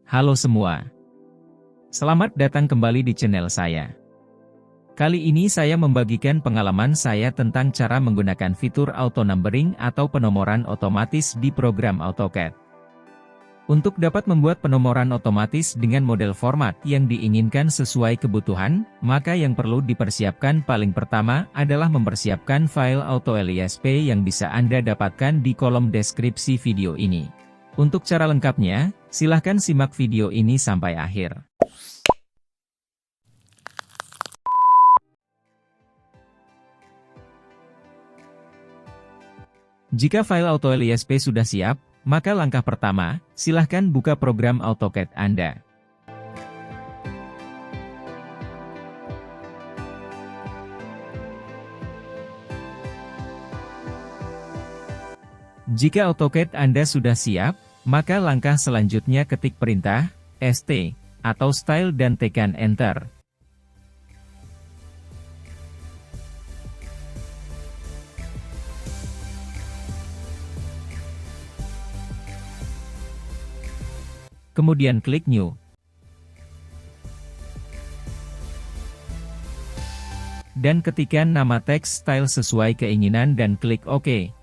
Halo semua. Selamat datang kembali di channel saya. Kali ini saya membagikan pengalaman saya tentang cara menggunakan fitur auto numbering atau penomoran otomatis di program AutoCAD. Untuk dapat membuat penomoran otomatis dengan model format yang diinginkan sesuai kebutuhan, maka yang perlu dipersiapkan paling pertama adalah mempersiapkan file AutoLISP yang bisa Anda dapatkan di kolom deskripsi video ini. Untuk cara lengkapnya, silahkan simak video ini sampai akhir. Jika file AutoLISP sudah siap, maka langkah pertama, silahkan buka program AutoCAD Anda. Jika AutoCAD Anda sudah siap, maka langkah selanjutnya ketik perintah ST atau Style dan tekan Enter. Kemudian klik New. Dan ketikkan nama teks style sesuai keinginan dan klik OK.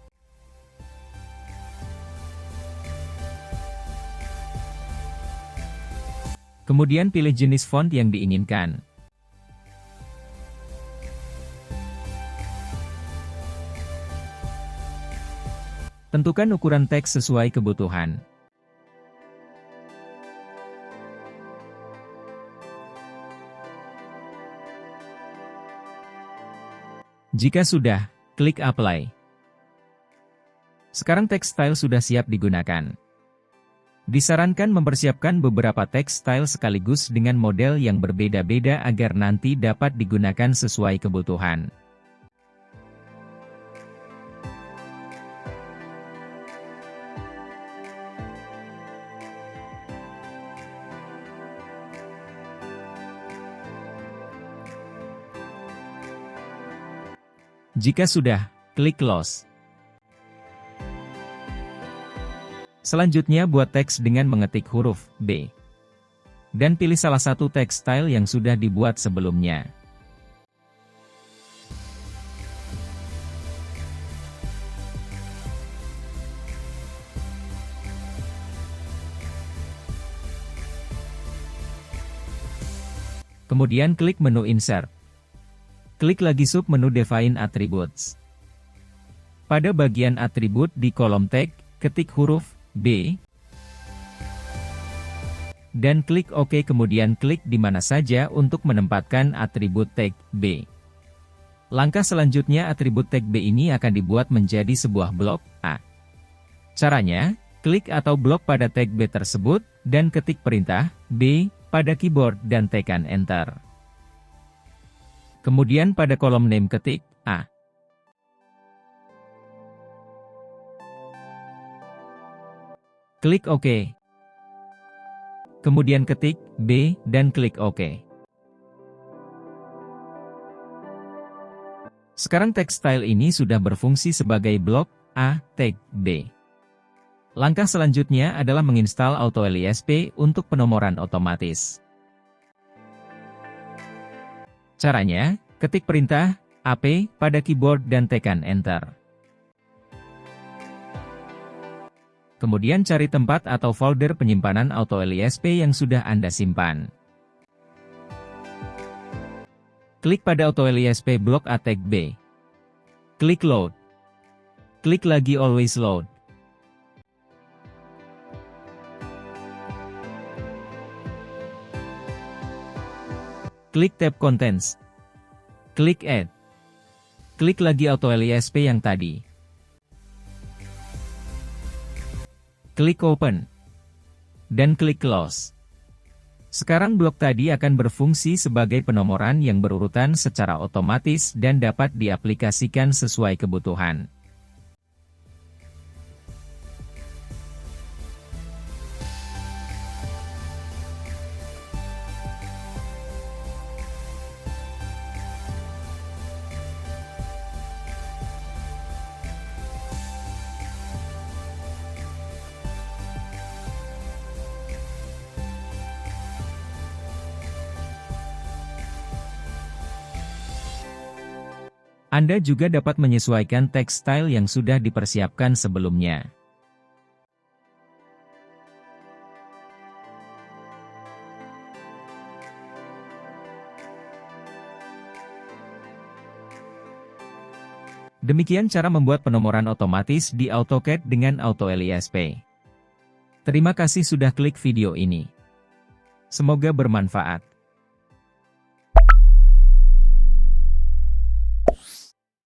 Kemudian pilih jenis font yang diinginkan. Tentukan ukuran teks sesuai kebutuhan. Jika sudah, klik Apply. Sekarang teks style sudah siap digunakan. Disarankan mempersiapkan beberapa teks style sekaligus dengan model yang berbeda-beda agar nanti dapat digunakan sesuai kebutuhan. Jika sudah, klik Close. Selanjutnya buat teks dengan mengetik huruf B. Dan pilih salah satu teks style yang sudah dibuat sebelumnya. Kemudian klik menu Insert. Klik lagi sub-menu Define Attributes. Pada bagian atribut di kolom tag, ketik huruf B, dan klik OK kemudian klik di mana saja untuk menempatkan atribut tag B. Langkah selanjutnya atribut tag B ini akan dibuat menjadi sebuah blok A. Caranya, klik atau blok pada tag B tersebut, dan ketik perintah B pada keyboard dan tekan Enter. Kemudian pada kolom name ketik A. Klik OK. Kemudian ketik B dan klik OK. Sekarang teks style ini sudah berfungsi sebagai blok A tag B. Langkah selanjutnya adalah menginstal AutoLISP untuk penomoran otomatis. Caranya, ketik perintah AP pada keyboard dan tekan Enter. Kemudian cari tempat atau folder penyimpanan AutoLISP yang sudah Anda simpan. Klik pada AutoLISP blok A tag B. Klik Load. Klik lagi Always Load. Klik tab Contents. Klik Add. Klik lagi AutoLISP yang tadi. Klik Open. Dan klik Close. Sekarang blok tadi akan berfungsi sebagai penomoran yang berurutan secara otomatis dan dapat diaplikasikan sesuai kebutuhan. Anda juga dapat menyesuaikan teks style yang sudah dipersiapkan sebelumnya. Demikian cara membuat penomoran otomatis di AutoCAD dengan AutoLISP. Terima kasih sudah klik video ini. Semoga bermanfaat.